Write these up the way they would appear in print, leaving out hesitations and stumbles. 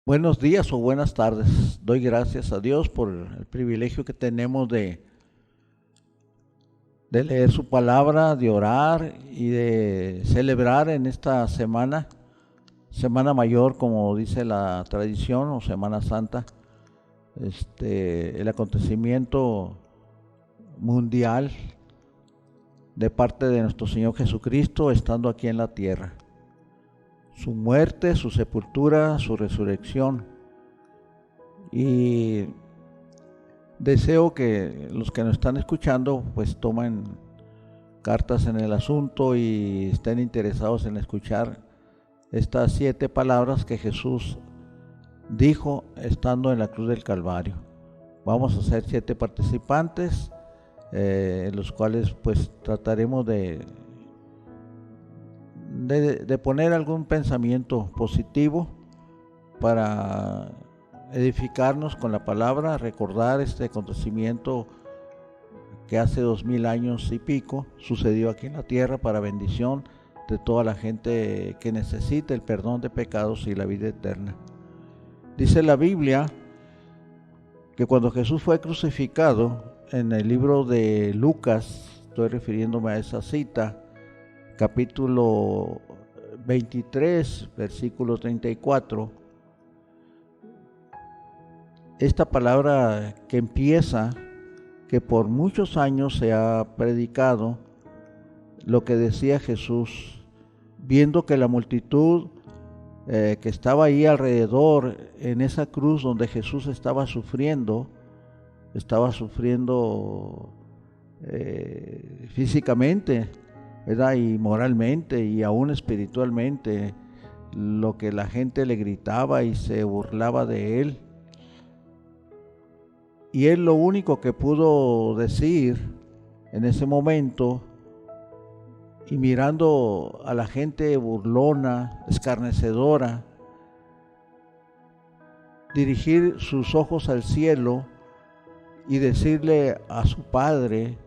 Buenos días o buenas tardes. Doy gracias a Dios por el privilegio que tenemos de leer su palabra, de orar y de celebrar en esta Semana Mayor, como dice la tradición, o Semana Santa, el acontecimiento mundial de parte de nuestro Señor Jesucristo estando aquí en la tierra. Su muerte, su sepultura, su resurrección. Y deseo que los que nos están escuchando pues tomen cartas en el asunto y estén interesados en escuchar estas 7 palabras que Jesús dijo estando en la cruz del Calvario. Vamos a ser 7 participantes, los cuales pues trataremos de poner algún pensamiento positivo para edificarnos con la palabra, recordar este acontecimiento que hace 2000 años y pico sucedió aquí en la tierra para bendición de toda la gente que necesita el perdón de pecados y la vida eterna. Dice la Biblia que cuando Jesús fue crucificado, en el libro de Lucas, estoy refiriéndome a esa cita, capítulo 23, versículo 34, esta palabra que empieza, que por muchos años se ha predicado, lo que decía Jesús, viendo que la multitud que estaba ahí alrededor, en esa cruz donde Jesús estaba sufriendo físicamente, ¿verdad? Y moralmente y aún espiritualmente, lo que la gente le gritaba y se burlaba de él. Y él lo único que pudo decir en ese momento, y mirando a la gente burlona, escarnecedora, dirigir sus ojos al cielo y decirle a su Padre: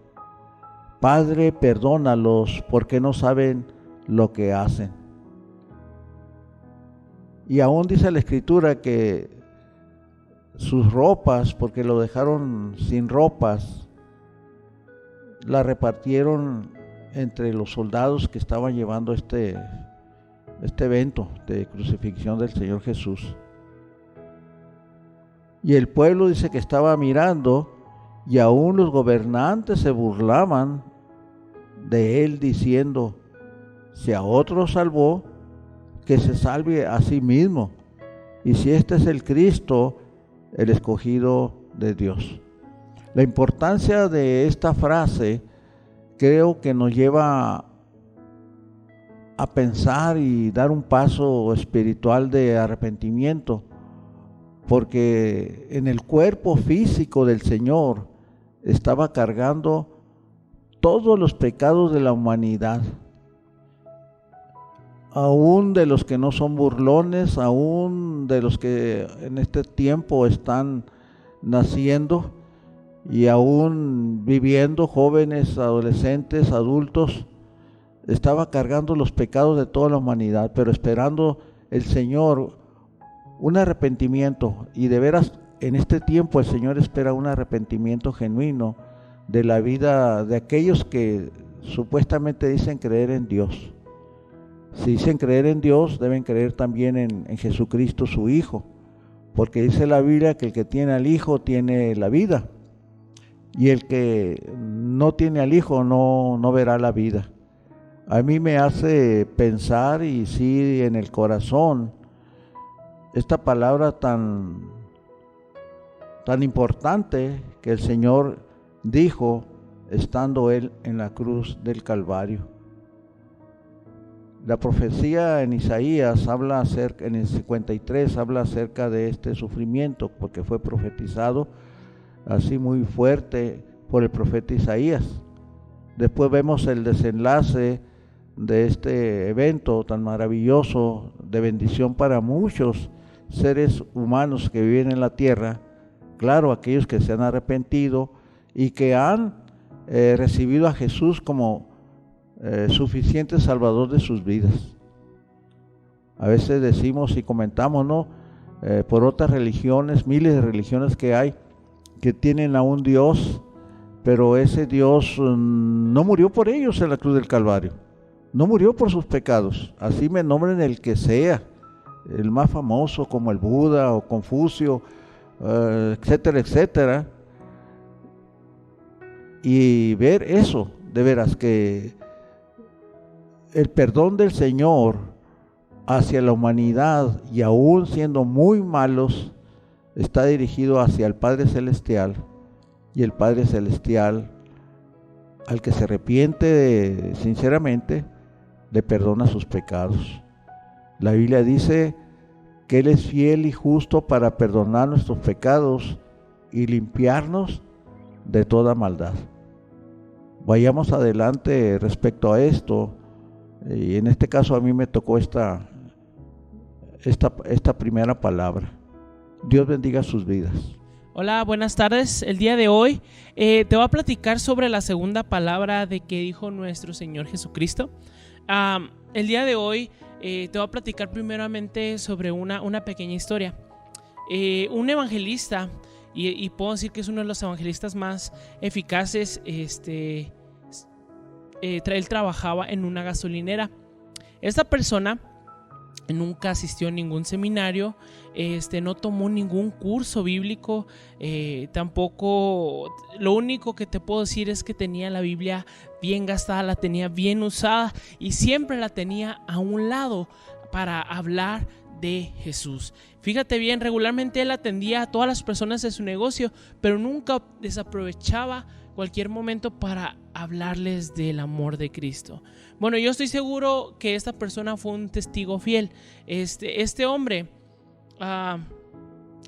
Padre, perdónalos porque no saben lo que hacen. Y aún dice la Escritura que sus ropas, porque lo dejaron sin ropas, la repartieron entre los soldados que estaban llevando este evento de crucifixión del Señor Jesús. Y el pueblo dice que estaba mirando, y aún los gobernantes se burlaban de él diciendo: si a otro salvó, que se salve a sí mismo, y si este es el Cristo, el escogido de Dios. La importancia de esta frase creo que nos lleva a pensar y dar un paso espiritual de arrepentimiento, porque en el cuerpo físico del Señor estaba cargando todos los pecados de la humanidad, aún de los que no son burlones, aún de los que en este tiempo están naciendo y aún viviendo, jóvenes, adolescentes, adultos. Estaba cargando los pecados de toda la humanidad, pero esperando el Señor un arrepentimiento. Y de veras, en este tiempo el Señor espera un arrepentimiento genuino de la vida de aquellos que supuestamente dicen creer en Dios. Si dicen creer en Dios, deben creer también en Jesucristo su Hijo, porque dice la Biblia que el que tiene al Hijo tiene la vida, y el que no tiene al Hijo no verá la vida. A mí me hace pensar, y sí en el corazón, esta palabra tan importante que el Señor dijo estando Él en la cruz del Calvario. La profecía en Isaías habla acerca, en el 53 habla acerca de este sufrimiento, porque fue profetizado así muy fuerte por el profeta Isaías. Después vemos el desenlace de este evento tan maravilloso de bendición para muchos seres humanos que viven en la tierra, claro, aquellos que se han arrepentido y que han recibido a Jesús como suficiente salvador de sus vidas. A veces decimos y comentamos, ¿no? por otras religiones, miles de religiones que hay, que tienen a un Dios, pero ese Dios no murió por ellos en la cruz del Calvario, no murió por sus pecados. Así me nombren el que sea, el más famoso como el Buda o Confucio, etcétera, etcétera, y ver eso, de veras que el perdón del Señor hacia la humanidad, y aún siendo muy malos, está dirigido hacia el Padre Celestial, y el Padre Celestial, al que se arrepiente sinceramente, le perdona sus pecados. La Biblia dice que Él es fiel y justo para perdonar nuestros pecados y limpiarnos de toda maldad. Vayamos adelante respecto a esto, y en este caso a mí me tocó esta primera palabra. Dios bendiga sus vidas. Hola, buenas tardes. El día de hoy te voy a platicar sobre la segunda palabra de que dijo nuestro Señor Jesucristo. El día de hoy te voy a platicar primeramente sobre una pequeña historia. Un evangelista, y puedo decir que es uno de los evangelistas más eficaces, él trabajaba en una gasolinera. Esta persona nunca asistió a ningún seminario, no tomó ningún curso bíblico, tampoco. Lo único que te puedo decir es que tenía la Biblia bien gastada, la tenía bien usada y siempre la tenía a un lado para hablar de Jesús. Fíjate bien, regularmente él atendía a todas las personas de su negocio, pero nunca desaprovechaba cualquier momento para hablarles del amor de Cristo. Bueno, yo estoy seguro que esta persona fue un testigo fiel. Este hombre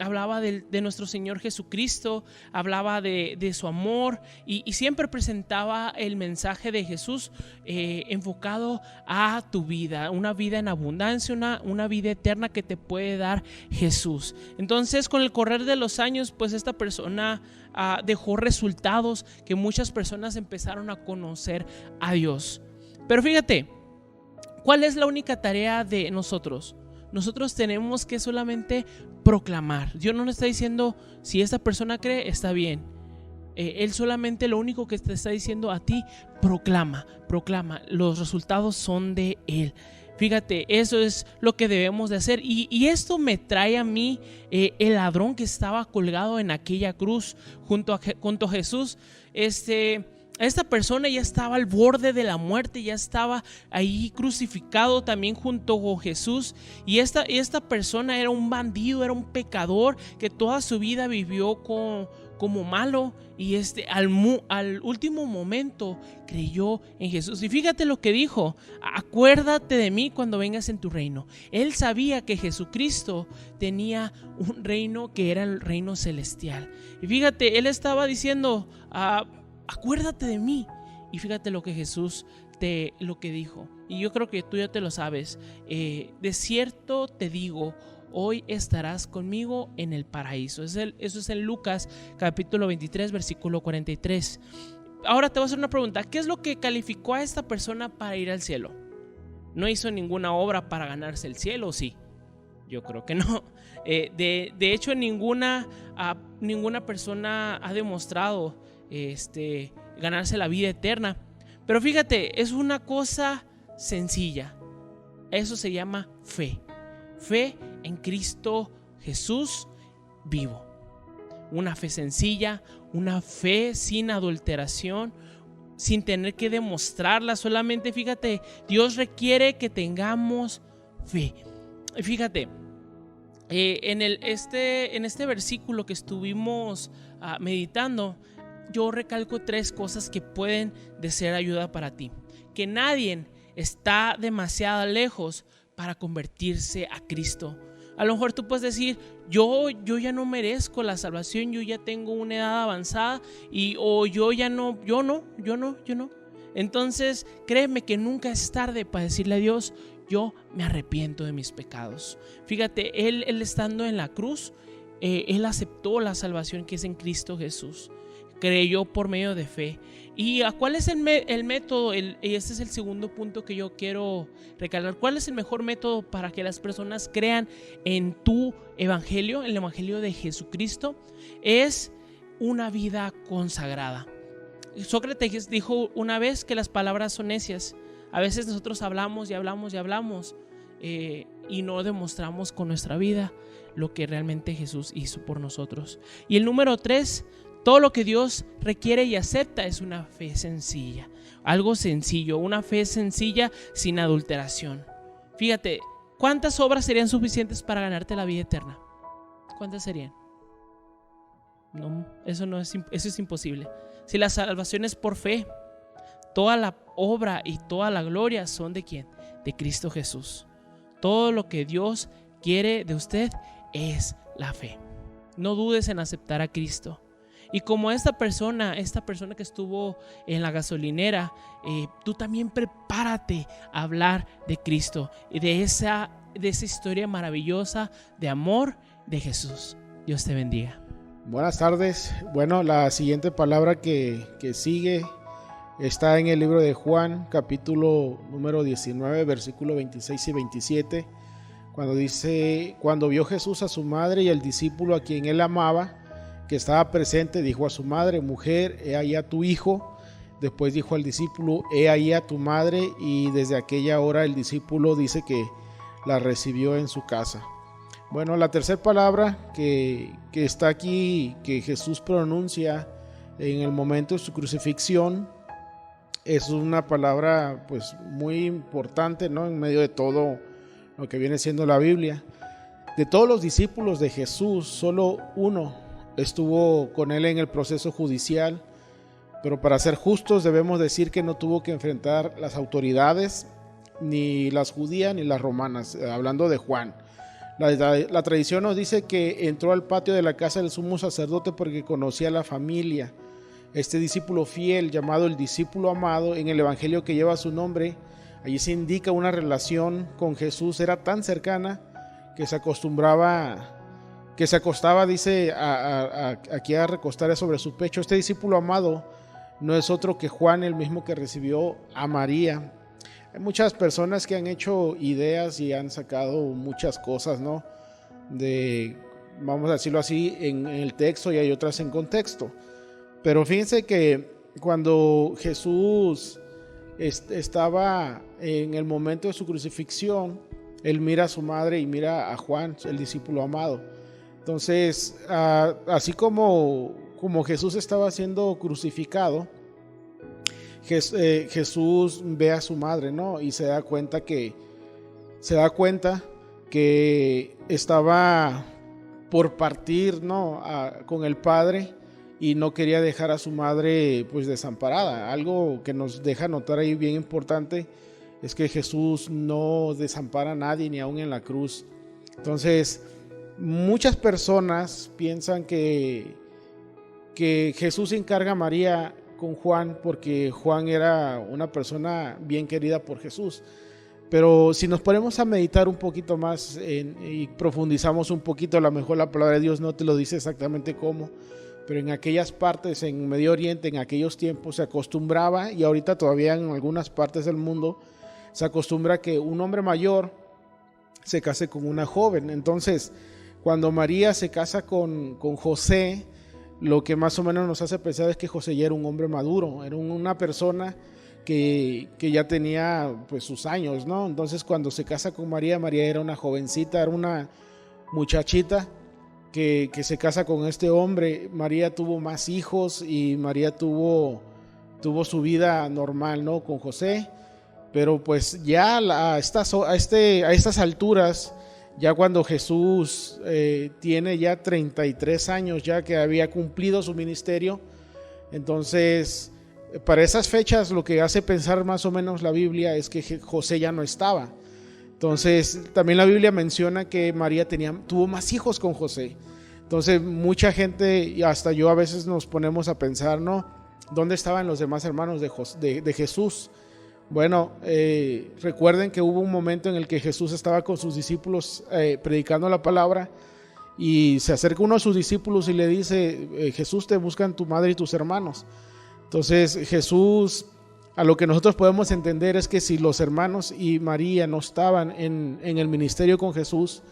hablaba de nuestro Señor Jesucristo, hablaba de su amor y siempre presentaba el mensaje de Jesús enfocado a tu vida, una vida en abundancia, una vida eterna que te puede dar Jesús. Entonces, con el correr de los años, pues esta persona dejó resultados que muchas personas empezaron a conocer a Dios. Pero fíjate, ¿cuál es la única tarea de nosotros? Nosotros tenemos que solamente proclamar. Dios no nos está diciendo si esta persona cree, está bien. Él solamente lo único que te está diciendo a ti, proclama. Los resultados son de Él. Fíjate, eso es lo que debemos de hacer. Y esto me trae a mí el ladrón que estaba colgado en aquella cruz junto a Jesús. Esta persona ya estaba al borde de la muerte, ya estaba ahí crucificado también junto con Jesús. Y esta persona era un bandido, era un pecador que toda su vida vivió como malo. Y al último momento creyó en Jesús. Y fíjate lo que dijo: acuérdate de mí cuando vengas en tu reino. Él sabía que Jesucristo tenía un reino que era el reino celestial. Y fíjate, él estaba diciendo: acuérdate de mí. Y fíjate lo que Jesús lo que dijo. Y yo creo que tú ya te lo sabes. De cierto te digo, hoy estarás conmigo en el paraíso. Eso es en Lucas capítulo 23 versículo 43. Ahora te voy a hacer una pregunta. ¿Qué es lo que calificó a esta persona para ir al cielo? ¿No hizo ninguna obra para ganarse el cielo, o sí? Yo creo que no. De hecho, ninguna persona ha demostrado ganarse la vida eterna. Pero fíjate, es una cosa sencilla. Eso se llama fe. Fe en Cristo Jesús vivo. Una fe sencilla, una fe sin adulteración, sin tener que demostrarla. Solamente, fíjate, Dios requiere que tengamos fe. Fíjate, en este versículo que estuvimos meditando, yo recalco 3 cosas que pueden de ser ayuda para ti. Que nadie está demasiado lejos para convertirse a Cristo. A lo mejor tú puedes decir: yo ya no merezco la salvación, yo ya tengo una edad avanzada o yo no. Entonces créeme que nunca es tarde para decirle a Dios: yo me arrepiento de mis pecados. Fíjate, él estando en la cruz, él aceptó la salvación que es en Cristo Jesús. creyó por medio de fe. ¿Y cuál es el método? Y este es el segundo punto que yo quiero recalcar. ¿Cuál es el mejor método para que las personas crean en tu evangelio, en el evangelio de Jesucristo? Es una vida consagrada. Sócrates dijo una vez que las palabras son necias. A veces nosotros hablamos y hablamos y hablamos y no demostramos con nuestra vida lo que realmente Jesús hizo por nosotros. Y el número 3, todo lo que Dios requiere y acepta es una fe sencilla. Algo sencillo, una fe sencilla sin adulteración. Fíjate, ¿cuántas obras serían suficientes para ganarte la vida eterna? ¿Cuántas serían? No, eso es imposible. Si la salvación es por fe, toda la obra y toda la gloria son ¿de quién? De Cristo Jesús. Todo lo que Dios quiere de usted es la fe. No dudes en aceptar a Cristo. Y como esta persona que estuvo en la gasolinera, tú también prepárate a hablar de Cristo y de esa historia maravillosa de amor de Jesús. Dios te bendiga. Buenas tardes. Bueno, la siguiente palabra que sigue está en el libro de Juan, capítulo número 19, versículo 26 y 27, cuando dice: cuando vio Jesús a su madre y al discípulo a quien él amaba, que estaba presente, dijo a su madre: mujer, he ahí a tu hijo. Después dijo al discípulo: he ahí a tu madre. Y desde aquella hora el discípulo dice que la recibió en su casa. Bueno, la tercera palabra que está aquí, que Jesús pronuncia en el momento de su crucifixión, es una palabra pues muy importante, ¿no? En medio de todo lo que viene siendo la Biblia. De todos los discípulos de Jesús, solo uno estuvo con él en el proceso judicial, pero para ser justos debemos decir que no tuvo que enfrentar las autoridades, ni las judías ni las romanas, hablando de Juan. La tradición nos dice que entró al patio de la casa del sumo sacerdote porque conocía a la familia. Este discípulo fiel, llamado el discípulo amado, en el evangelio que lleva su nombre, allí se indica una relación con Jesús, era tan cercana que se acostaba, dice, aquí a recostar sobre su pecho. Este discípulo amado no es otro que Juan, el mismo que recibió a María. Hay muchas personas que han hecho ideas y han sacado muchas cosas, ¿no? Vamos a decirlo así, en el texto, y hay otras en contexto. Pero fíjense que cuando Jesús estaba en el momento de su crucifixión, él mira a su madre y mira a Juan, el discípulo amado. Entonces, así como Jesús estaba siendo crucificado, Jesús ve a su madre, ¿no? Y se da cuenta que estaba por partir, ¿no? Con el Padre, y no quería dejar a su madre pues desamparada. Algo que nos deja notar ahí bien importante es que Jesús no desampara a nadie, ni aún en la cruz. Entonces, muchas personas piensan que Jesús encarga a María con Juan porque Juan era una persona bien querida por Jesús. Pero si nos ponemos a meditar un poquito más y profundizamos un poquito, a lo mejor la palabra de Dios no te lo dice exactamente cómo, pero en aquellas partes, en Medio Oriente, en aquellos tiempos se acostumbraba, y ahorita todavía en algunas partes del mundo se acostumbra que un hombre mayor se case con una joven. Entonces, cuando María se casa con José, lo que más o menos nos hace pensar es que José ya era un hombre maduro, era una persona que ya tenía pues sus años, ¿no? Entonces, cuando se casa con María, María era una jovencita, era una muchachita que se casa con este hombre. María tuvo más hijos y María tuvo su vida normal, ¿no? Con José. Pero pues ya a estas alturas, ya cuando Jesús tiene ya 33 años, ya que había cumplido su ministerio, entonces para esas fechas lo que hace pensar más o menos la Biblia es que José ya no estaba. Entonces también la Biblia menciona que María tuvo más hijos con José. Entonces mucha gente, y hasta yo a veces nos ponemos a pensar, ¿no? ¿Dónde estaban los demás hermanos de Jesús? Bueno, recuerden que hubo un momento en el que Jesús estaba con sus discípulos predicando la palabra, y se acerca uno de sus discípulos y le dice, Jesús, te buscan tu madre y tus hermanos. Entonces Jesús, a lo que nosotros podemos entender es que si los hermanos y María no estaban en el ministerio con Jesús,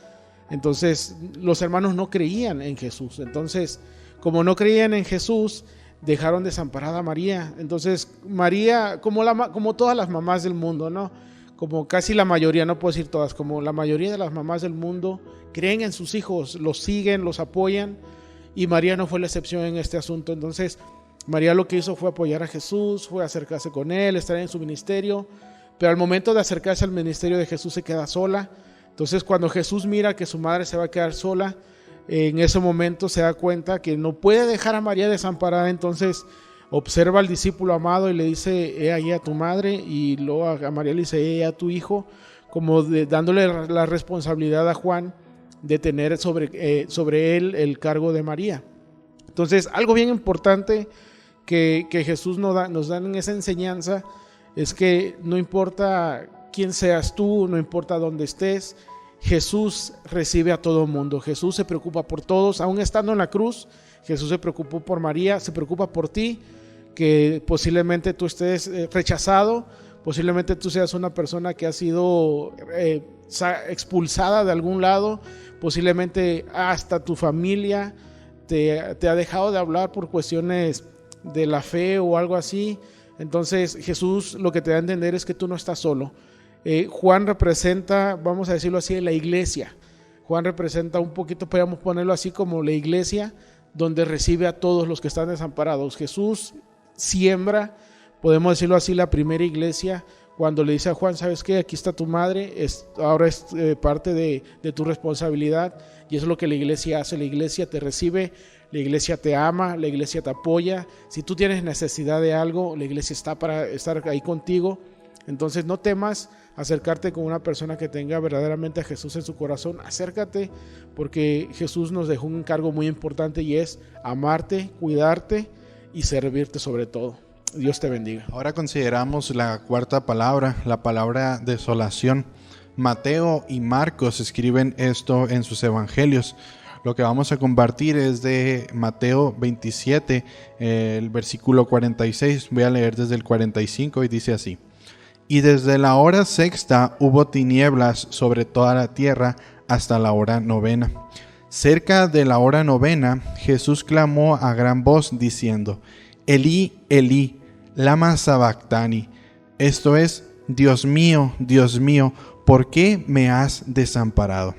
entonces los hermanos no creían en Jesús. Entonces, como no creían en Jesús, dejaron desamparada a María. Entonces María, como todas las mamás del mundo, ¿no? Como casi la mayoría, no puedo decir todas, como la mayoría de las mamás del mundo creen en sus hijos, los siguen, los apoyan, y María no fue la excepción en este asunto. Entonces María lo que hizo fue apoyar a Jesús, fue acercarse con él, estar en su ministerio, pero al momento de acercarse al ministerio de Jesús se queda sola. Entonces cuando Jesús mira que su madre se va a quedar sola, en ese momento se da cuenta que no puede dejar a María desamparada. Entonces observa al discípulo amado y le dice, he ahí a tu madre, y luego a María le dice, he ahí a tu hijo, como dándole la responsabilidad a Juan de tener sobre él el cargo de María. Entonces, algo bien importante que Jesús nos da en esa enseñanza es que no importa quién seas tú, no importa dónde estés, Jesús recibe a todo mundo. Jesús se preocupa por todos, aún estando en la cruz. Jesús se preocupó por María, se preocupa por ti, que posiblemente tú estés rechazado, posiblemente tú seas una persona que ha sido expulsada de algún lado, posiblemente hasta tu familia te ha dejado de hablar por cuestiones de la fe o algo así. Entonces Jesús lo que te da a entender es que tú no estás solo. Juan representa, vamos a decirlo así, la iglesia. Juan representa un poquito, podríamos ponerlo así, como la iglesia donde recibe a todos los que están desamparados. Jesús siembra, podemos decirlo así, la primera iglesia, cuando le dice a Juan, ¿sabes qué? Aquí está tu madre, ahora es parte de tu responsabilidad, y eso es lo que la iglesia hace. La iglesia te recibe, la iglesia te ama, la iglesia te apoya. Si tú tienes necesidad de algo, la iglesia está para estar ahí contigo. Entonces no temas acercarte con una persona que tenga verdaderamente a Jesús en su corazón. Acércate, porque Jesús nos dejó un encargo muy importante, y es amarte, cuidarte y servirte sobre todo. Dios te bendiga. Ahora consideramos la cuarta palabra, la palabra desolación. Mateo y Marcos escriben esto en sus evangelios. Lo que vamos a compartir es de Mateo 27, el versículo 46. Voy a leer desde el 45 y dice así: Y desde la hora sexta hubo tinieblas sobre toda la tierra hasta la hora novena. Cerca de la hora novena, Jesús clamó a gran voz diciendo: Elí, Elí, lama sabactani. Esto es, Dios mío, ¿por qué me has desamparado?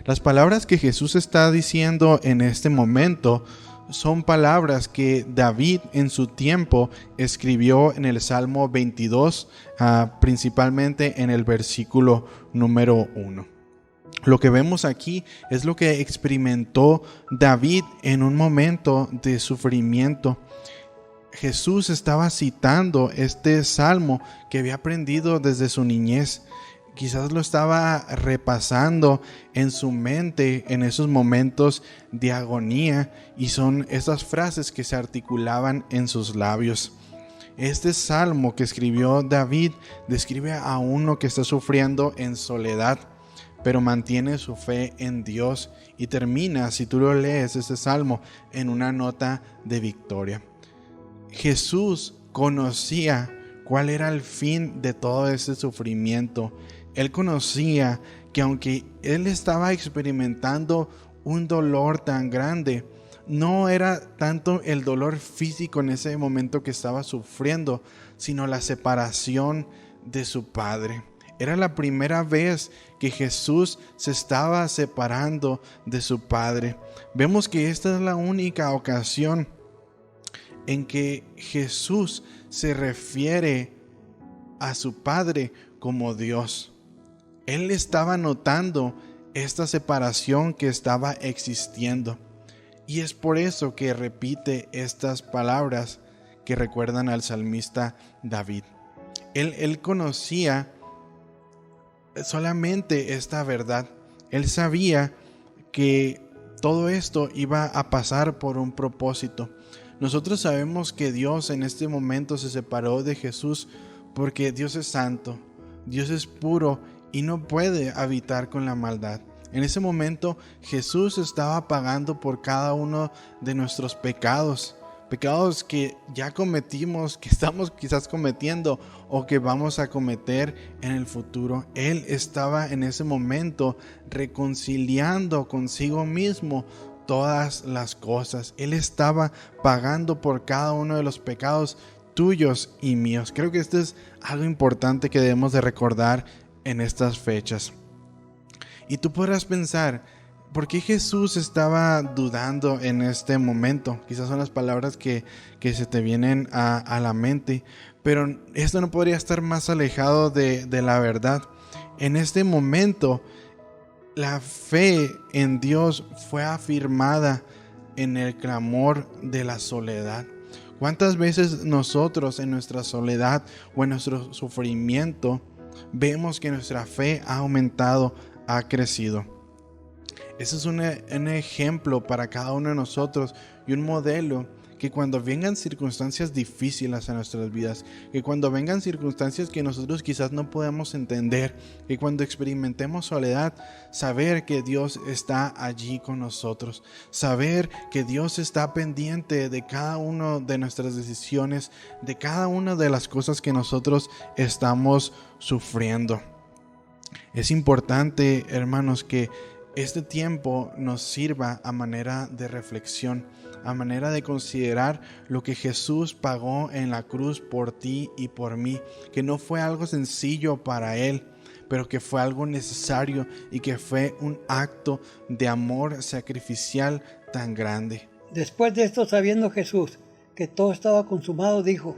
Las palabras que Jesús está diciendo en este momento son palabras que David en su tiempo escribió en el Salmo 22, principalmente en el versículo número 1. Lo que vemos aquí es lo que experimentó David en un momento de sufrimiento. Jesús estaba citando este salmo que había aprendido desde su niñez. Quizás lo estaba repasando en su mente en esos momentos de agonía, y son esas frases que se articulaban en sus labios. Este salmo que escribió David describe a uno que está sufriendo en soledad, pero mantiene su fe en Dios, y termina, si tú lo lees, este salmo en una nota de victoria. Jesús conocía cuál era el fin de todo este sufrimiento. Él conocía que aunque él estaba experimentando un dolor tan grande, no era tanto el dolor físico en ese momento que estaba sufriendo, sino la separación de su Padre. Era la primera vez que Jesús se estaba separando de su Padre. Vemos que esta es la única ocasión en que Jesús se refiere a su Padre como Dios. Él estaba notando esta separación que estaba existiendo, y es por eso que repite estas palabras que recuerdan al salmista David. Él conocía solamente esta verdad. Él sabía que todo esto iba a pasar por un propósito. Nosotros sabemos que Dios en este momento se separó de Jesús porque Dios es santo, Dios es puro y no puede habitar con la maldad. En ese momento Jesús estaba pagando por cada uno de nuestros pecados. Pecados que ya cometimos, que estamos quizás cometiendo o que vamos a cometer en el futuro. Él estaba en ese momento reconciliando consigo mismo todas las cosas. Él estaba pagando por cada uno de los pecados tuyos y míos. Creo que esto es algo importante que debemos de recordar en estas fechas. Y tú podrás pensar, ¿por qué Jesús estaba dudando en este momento? Quizás son las palabras que se te vienen a la mente, pero esto no podría estar más alejado de la verdad. En este momento, la fe en Dios fue afirmada en el clamor de la soledad. ¿Cuántas veces nosotros en nuestra soledad o en nuestro sufrimiento vemos que nuestra fe ha aumentado, ha crecido? Ese es un ejemplo para cada uno de nosotros y un modelo que cuando vengan circunstancias difíciles en nuestras vidas, que cuando vengan circunstancias que nosotros quizás no podemos entender, que cuando experimentemos soledad, saber que Dios está allí con nosotros, saber que Dios está pendiente de cada una de nuestras decisiones, de cada una de las cosas que nosotros estamos sufriendo. Es importante, hermanos, que este tiempo nos sirva a manera de reflexión, a manera de considerar lo que Jesús pagó en la cruz por ti y por mí, que no fue algo sencillo para Él, pero que fue algo necesario y que fue un acto de amor sacrificial tan grande. Después de esto, sabiendo Jesús que todo estaba consumado, dijo: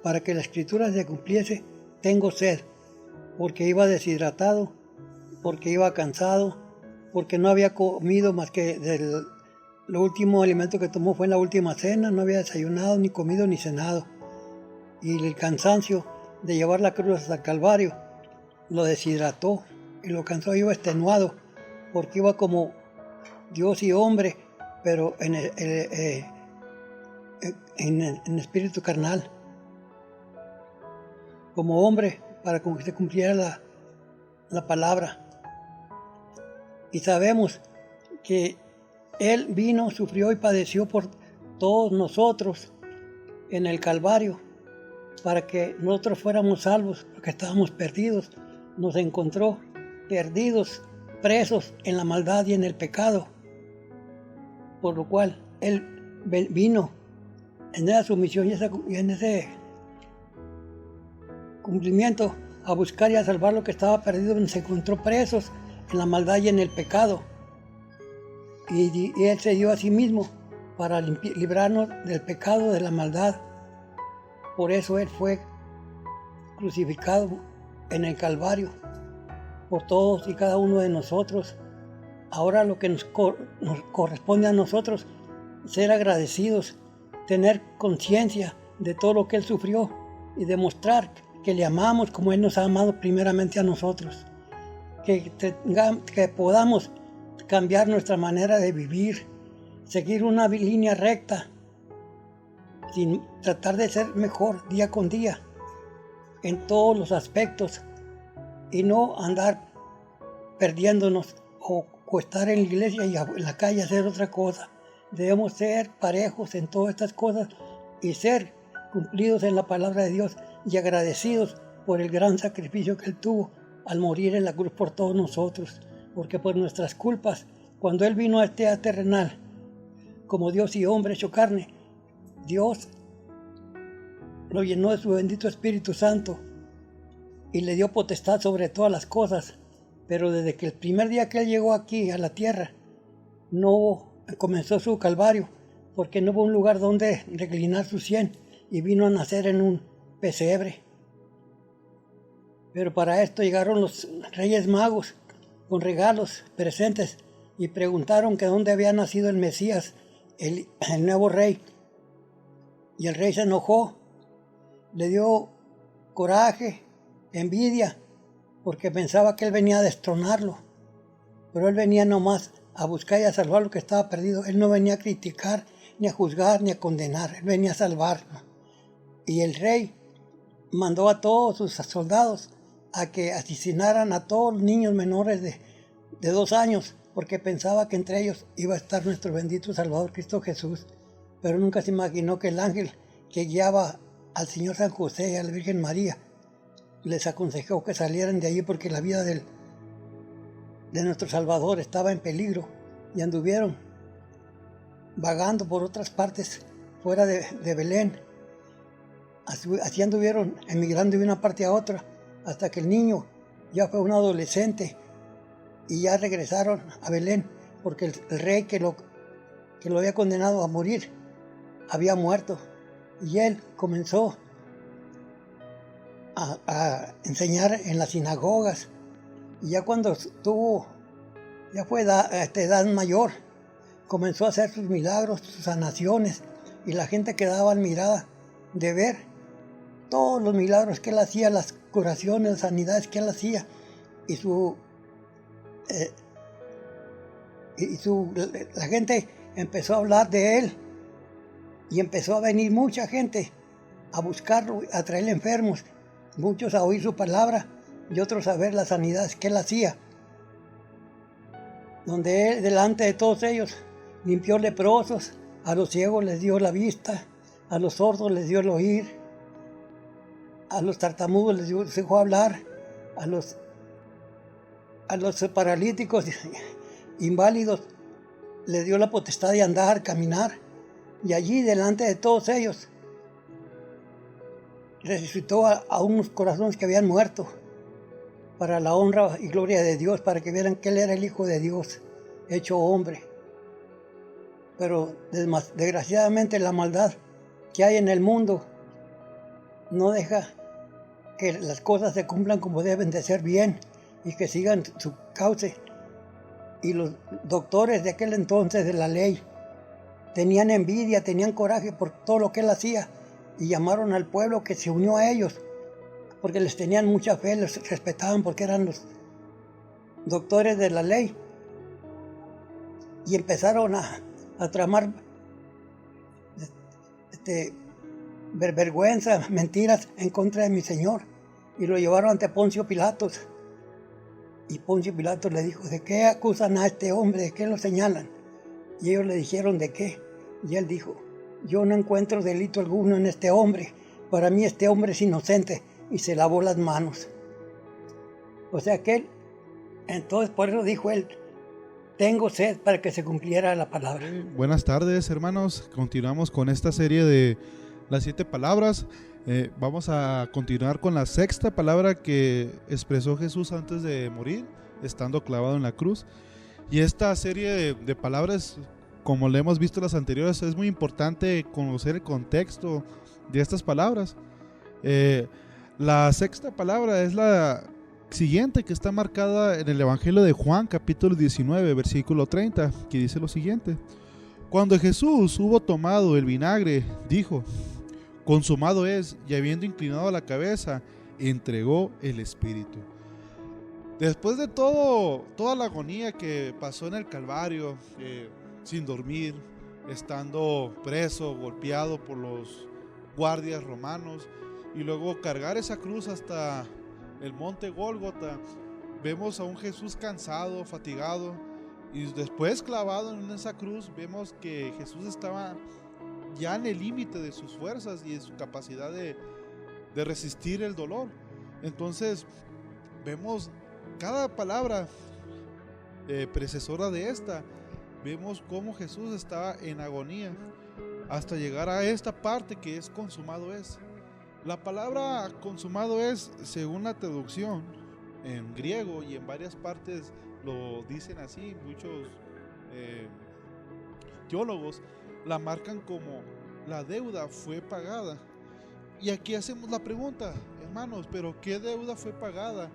para que la escritura se cumpliese, tengo sed, porque iba deshidratado, porque iba cansado, porque no había comido más que lo último alimento que tomó fue en la última cena, no había desayunado, ni comido, ni cenado. Y el cansancio de llevar la cruz hasta el Calvario lo deshidrató y lo cansó, iba extenuado, porque iba como Dios y hombre, pero en espíritu carnal. Como hombre, para que se cumpliera la palabra. Y sabemos que Él vino, sufrió y padeció por todos nosotros en el Calvario, para que nosotros fuéramos salvos, porque estábamos perdidos. Nos encontró perdidos, presos en la maldad y en el pecado, por lo cual Él vino en esa sumisión y en ese cumplimiento a buscar y a salvar lo que estaba perdido. Se encontró presos en la maldad y en el pecado, y Él se dio a sí mismo para librarnos del pecado, de la maldad. Por eso Él fue crucificado en el Calvario por todos y cada uno de nosotros. Ahora lo que nos corresponde a nosotros, ser agradecidos, tener conciencia de todo lo que Él sufrió y demostrar que le amamos como Él nos ha amado primeramente a nosotros. Que podamos cambiar nuestra manera de vivir, seguir una línea recta, sin tratar de ser mejor día con día en todos los aspectos, y no andar perdiéndonos o estar en la iglesia y en la calle hacer otra cosa. Debemos ser parejos en todas estas cosas y ser cumplidos en la palabra de Dios y agradecidos por el gran sacrificio que Él tuvo al morir en la cruz por todos nosotros, porque por nuestras culpas, cuando Él vino a este terrenal, como Dios y hombre hecho carne, Dios lo llenó de su bendito Espíritu Santo y le dio potestad sobre todas las cosas. Pero desde que el primer día que Él llegó aquí a la tierra, no comenzó su calvario, porque no hubo un lugar donde reclinar su sien, y vino a nacer en un pesebre. Pero para esto llegaron los reyes magos con regalos, presentes, y preguntaron que dónde había nacido el Mesías, el nuevo rey. Y el rey se enojó, le dio coraje, envidia, porque pensaba que Él venía a destronarlo. Pero Él venía nomás a buscar y a salvar lo que estaba perdido. Él no venía a criticar, ni a juzgar, ni a condenar. Él venía a salvarlo. Y el rey mandó a todos sus soldados a que asesinaran a todos los niños menores de 2 años, porque pensaba que entre ellos iba a estar nuestro bendito Salvador Cristo Jesús, pero nunca se imaginó que el ángel que guiaba al Señor San José y a la Virgen María les aconsejó que salieran de allí porque la vida de nuestro Salvador estaba en peligro, y anduvieron vagando por otras partes fuera de Belén. Así anduvieron emigrando de una parte a otra hasta que el niño ya fue un adolescente y ya regresaron a Belén porque el rey que lo había condenado a morir había muerto, y él comenzó a enseñar en las sinagogas, y ya cuando ya fue edad mayor, comenzó a hacer sus milagros, sus sanaciones, y la gente quedaba admirada de ver todos los milagros que él hacía, las curaciones, las sanidades que él hacía, y la gente empezó a hablar de él, y empezó a venir mucha gente a buscarlo, a traerle enfermos, muchos a oír su palabra y otros a ver las sanidades que él hacía, donde él, delante de todos ellos, limpió leprosos, a los ciegos les dio la vista, a los sordos les dio el oír, a los tartamudos les dejó hablar, a los paralíticos, inválidos, les dio la potestad de andar, caminar, y allí delante de todos ellos resucitó a unos corazones que habían muerto, para la honra y gloria de Dios, para que vieran que él era el Hijo de Dios, hecho hombre. Pero desgraciadamente la maldad que hay en el mundo no deja que las cosas se cumplan como deben de ser bien y que sigan su cauce. Y los doctores de aquel entonces de la ley tenían envidia, tenían coraje por todo lo que él hacía, y llamaron al pueblo que se unió a ellos, porque les tenían mucha fe, les respetaban porque eran los doctores de la ley, y empezaron a tramar vergüenza, mentiras en contra de mi Señor, y lo llevaron ante Poncio Pilatos. Y Poncio Pilatos le dijo: ¿de qué acusan a este hombre? ¿De qué lo señalan? Y ellos le dijeron: ¿de qué? Y él dijo: yo no encuentro delito alguno en este hombre. Para mí este hombre es inocente. Y se lavó las manos. O sea que él, entonces por eso dijo él: tengo sed, para que se cumpliera la palabra. Buenas tardes, hermanos. Continuamos con esta serie de las 7 palabras. Vamos a continuar con la 6ª palabra que expresó Jesús antes de morir, estando clavado en la cruz. Y esta serie de palabras, como le hemos visto las anteriores, es muy importante conocer el contexto de estas palabras. La 6ª palabra es la siguiente, que está marcada en el Evangelio de Juan, capítulo 19, versículo 30, que dice lo siguiente: cuando Jesús hubo tomado el vinagre, dijo: consumado es, y habiendo inclinado la cabeza, entregó el espíritu. Después de toda la agonía que pasó en el Calvario, sin dormir, estando preso, golpeado por los guardias romanos, y luego cargar esa cruz hasta el monte Gólgota, vemos a un Jesús cansado, fatigado, y después clavado en esa cruz, vemos que Jesús estaba ya en el límite de sus fuerzas y de su capacidad de resistir el dolor. Entonces vemos cada palabra precesora de esta, vemos cómo Jesús estaba en agonía hasta llegar a esta parte que es consumado es. La palabra consumado es, según la traducción en griego, y en varias partes lo dicen así, muchos teólogos la marcan como la deuda fue pagada. Y aquí hacemos la pregunta, hermanos, ¿pero qué deuda fue pagada?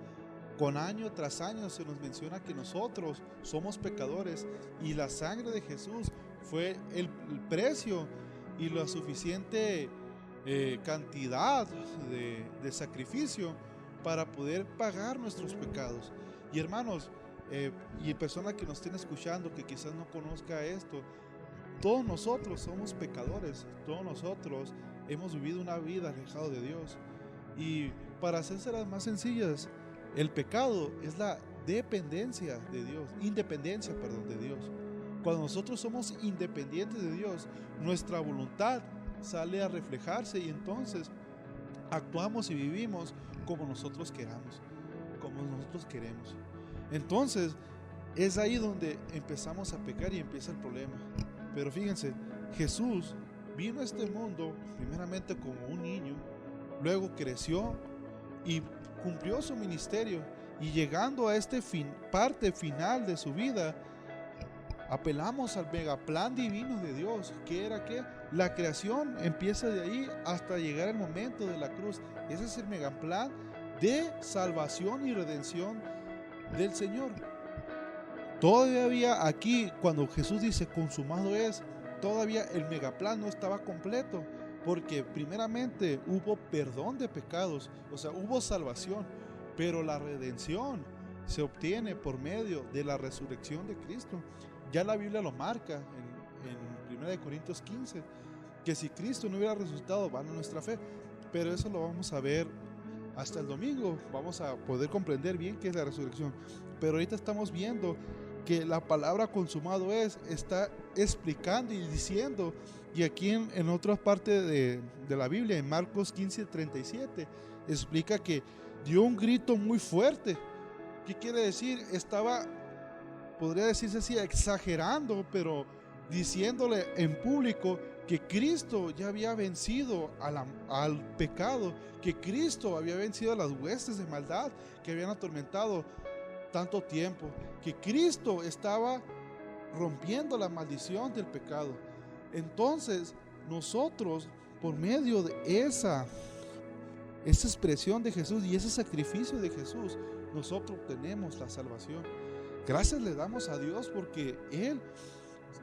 Con año tras año se nos menciona que nosotros somos pecadores y la sangre de Jesús fue el precio y la suficiente cantidad de sacrificio para poder pagar nuestros pecados. Y hermanos, y personas que nos estén escuchando que quizás no conozca esto, todos nosotros somos pecadores, todos nosotros hemos vivido una vida alejado de Dios. Y para hacérselas más sencillas, el pecado es la independencia de Dios. Cuando nosotros somos independientes de Dios, nuestra voluntad sale a reflejarse y entonces actuamos y vivimos como nosotros queramos, como nosotros queremos. Entonces es ahí donde empezamos a pecar y empieza el problema. Pero fíjense, Jesús vino a este mundo primeramente como un niño, luego creció y cumplió su ministerio, y llegando a esta parte final de su vida, apelamos al megaplan divino de Dios, que era que la creación empieza de ahí hasta llegar al momento de la cruz. Ese es el megaplan de salvación y redención del Señor. Todavía aquí, cuando Jesús dice consumado es, todavía el megaplan no estaba completo, porque primeramente hubo perdón de pecados, o sea, hubo salvación, pero la redención se obtiene por medio de la resurrección de Cristo. Ya la Biblia lo marca en 1 Corintios 15, que si Cristo no hubiera resucitado, vana nuestra fe. Pero eso lo vamos a ver hasta el domingo, vamos a poder comprender bien qué es la resurrección. Pero ahorita estamos viendo que la palabra consumado está explicando y diciendo, y aquí en otra parte de la Biblia, en Marcos 15:37, explica que dio un grito muy fuerte. ¿Qué quiere decir? Podría decirse así, exagerando, pero diciéndole en público que Cristo ya había vencido al pecado, que Cristo había vencido a las huestes de maldad que habían atormentado tanto tiempo, que Cristo estaba rompiendo la maldición del pecado. Entonces nosotros, por medio de esa expresión de Jesús y ese sacrificio de Jesús, nosotros obtenemos la salvación. Gracias le damos a Dios porque Él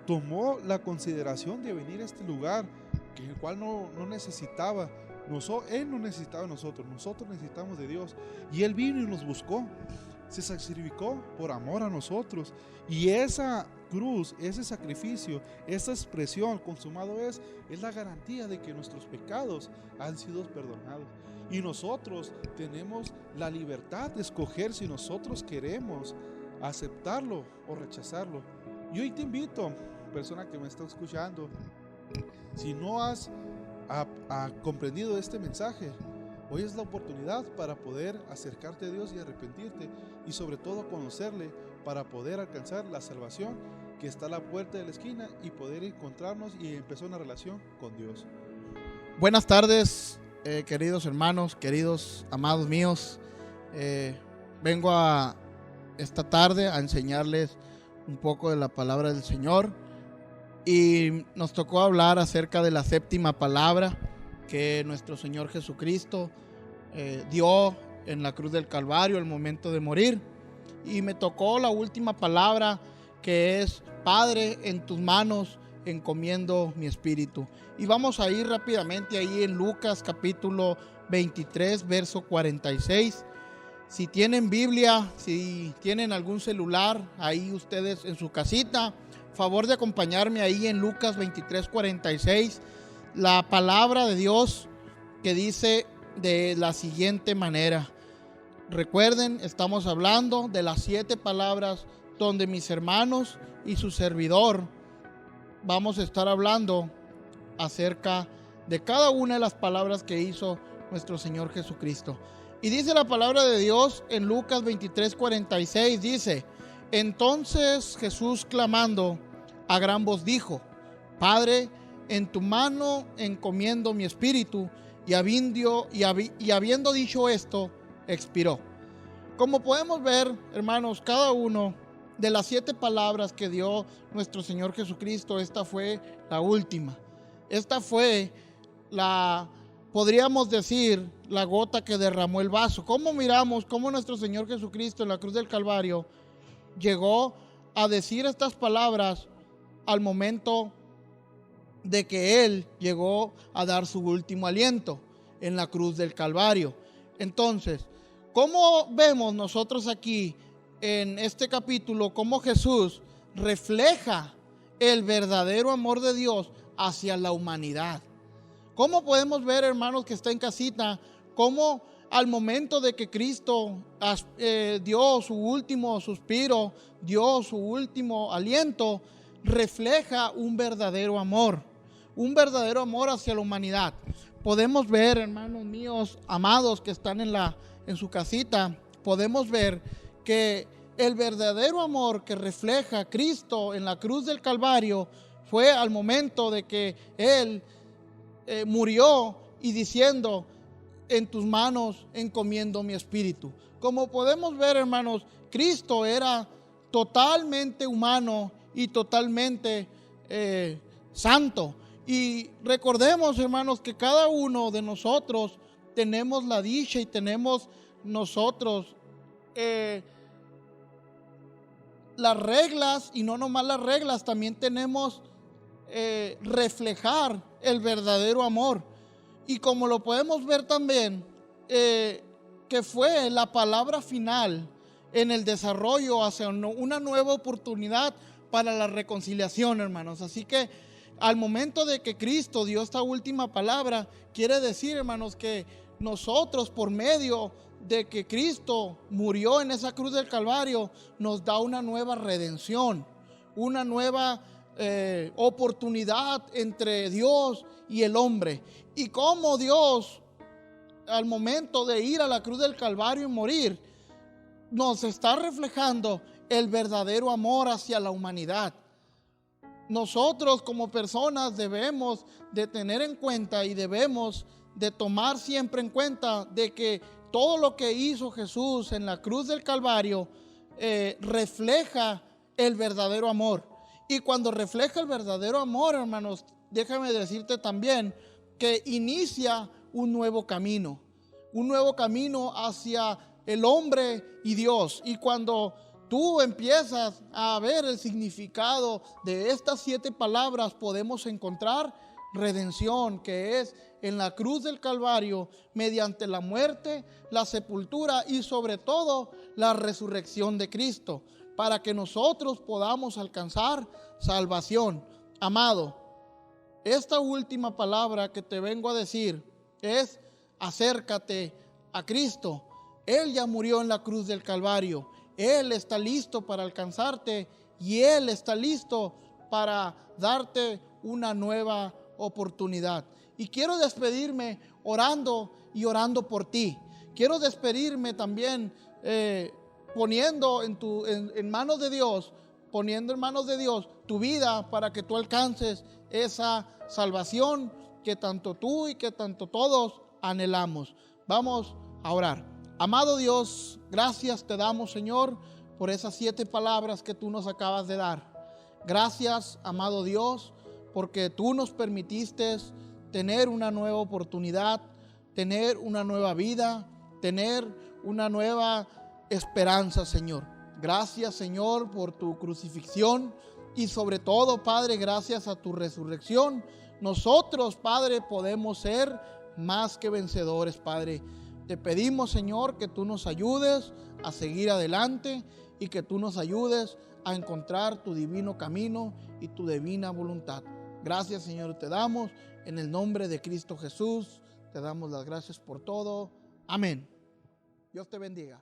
tomó la consideración de venir a este lugar, que el cual no necesitaba. Él no necesitaba de nosotros necesitamos de Dios. Y Él vino y nos buscó, se sacrificó por amor a nosotros. Y esa cruz, ese sacrificio, esa expresión consumado es la garantía de que nuestros pecados han sido perdonados. Y nosotros tenemos la libertad de escoger si nosotros queremos aceptarlo o rechazarlo. Y hoy te invito, persona que me está escuchando, si no has comprendido este mensaje, hoy es la oportunidad para poder acercarte a Dios y arrepentirte, y sobre todo conocerle, para poder alcanzar la salvación que está a la puerta de la esquina y poder encontrarnos y empezar una relación con Dios. Buenas tardes, queridos hermanos, queridos amados míos. Vengo esta tarde a enseñarles un poco de la palabra del Señor, y nos tocó hablar acerca de la séptima palabra que nuestro Señor Jesucristo dio en la cruz del Calvario al momento de morir, y me tocó la última palabra, que es: Padre, en tus manos encomiendo mi espíritu. Y vamos a ir rápidamente ahí en Lucas capítulo 23 verso 46. Si tienen Biblia, si tienen algún celular ahí ustedes en su casita, favor de acompañarme ahí en Lucas 23:46, la palabra de Dios, que dice de la siguiente manera. Recuerden, estamos hablando de las 7 palabras donde mis hermanos y su servidor vamos a estar hablando acerca de cada una de las palabras que hizo nuestro Señor Jesucristo. Y dice la palabra de Dios en Lucas 23:46, dice: entonces Jesús, clamando a gran voz, dijo: Padre, en tu mano encomiendo mi espíritu. Y habiendo dicho esto, expiró. Como podemos ver, hermanos, cada uno de las 7 palabras que dio nuestro Señor Jesucristo, esta fue la última. Esta fue podríamos decir, la gota que derramó el vaso. ¿Cómo miramos cómo nuestro Señor Jesucristo en la cruz del Calvario llegó a decir estas palabras al momento de que Él llegó a dar su último aliento en la cruz del Calvario? Entonces, ¿cómo vemos nosotros aquí en este capítulo cómo Jesús refleja el verdadero amor de Dios hacia la humanidad? ¿Cómo podemos ver, hermanos que está en casita, cómo al momento de que Cristo dio su último suspiro, dio su último aliento, refleja un verdadero amor hacia la humanidad. Podemos ver, hermanos míos, amados que están en su casita, podemos ver que el verdadero amor que refleja Cristo en la cruz del Calvario fue al momento de que Él murió y diciendo: en tus manos encomiendo mi espíritu. Como podemos ver, hermanos, Cristo era totalmente humano y totalmente santo. Y recordemos, hermanos, que cada uno de nosotros tenemos la dicha y tenemos nosotros las reglas, y no nomás las reglas, también tenemos reflejar el verdadero amor. Y como lo podemos ver también, que fue la palabra final en el desarrollo hacia una nueva oportunidad para la reconciliación, hermanos. Así que al momento de que Cristo dio esta última palabra, quiere decir, hermanos, que nosotros, por medio de que Cristo murió en esa cruz del Calvario, nos da una nueva redención, una nueva oportunidad entre Dios y el hombre. Y como Dios, al momento de ir a la cruz del Calvario y morir, nos está reflejando el verdadero amor hacia la humanidad. Nosotros como personas debemos de tener en cuenta y debemos de tomar siempre en cuenta de que todo lo que hizo Jesús en la cruz del Calvario refleja el verdadero amor. Y cuando refleja el verdadero amor, hermanos, déjame decirte también que inicia un nuevo camino hacia el hombre y Dios. Y cuando tú empiezas a ver el significado de estas 7 palabras, podemos encontrar redención, que es en la cruz del Calvario, mediante la muerte, la sepultura y sobre todo la resurrección de Cristo, para que nosotros podamos alcanzar salvación. Amado, esta última palabra que te vengo a decir es: acércate a Cristo. Él ya murió en la cruz del Calvario. Él está listo para alcanzarte y Él está listo para darte una nueva oportunidad. Y quiero despedirme orando por ti. Quiero despedirme también poniendo en manos de Dios, tu vida, para que tú alcances esa salvación que tanto tú y que tanto todos anhelamos. Vamos a orar. Amado Dios, gracias te damos, Señor, por esas 7 palabras que tú nos acabas de dar. Gracias, amado Dios, porque tú nos permitiste tener una nueva oportunidad, tener una nueva vida, tener una nueva esperanza, Señor. Gracias, Señor, por tu crucifixión y sobre todo, Padre, gracias a tu resurrección, nosotros, Padre, podemos ser más que vencedores, Padre. Te pedimos, Señor, que tú nos ayudes a seguir adelante y que tú nos ayudes a encontrar tu divino camino y tu divina voluntad. Gracias, Señor, te damos en el nombre de Cristo Jesús. Te damos las gracias por todo. Amén. Dios te bendiga.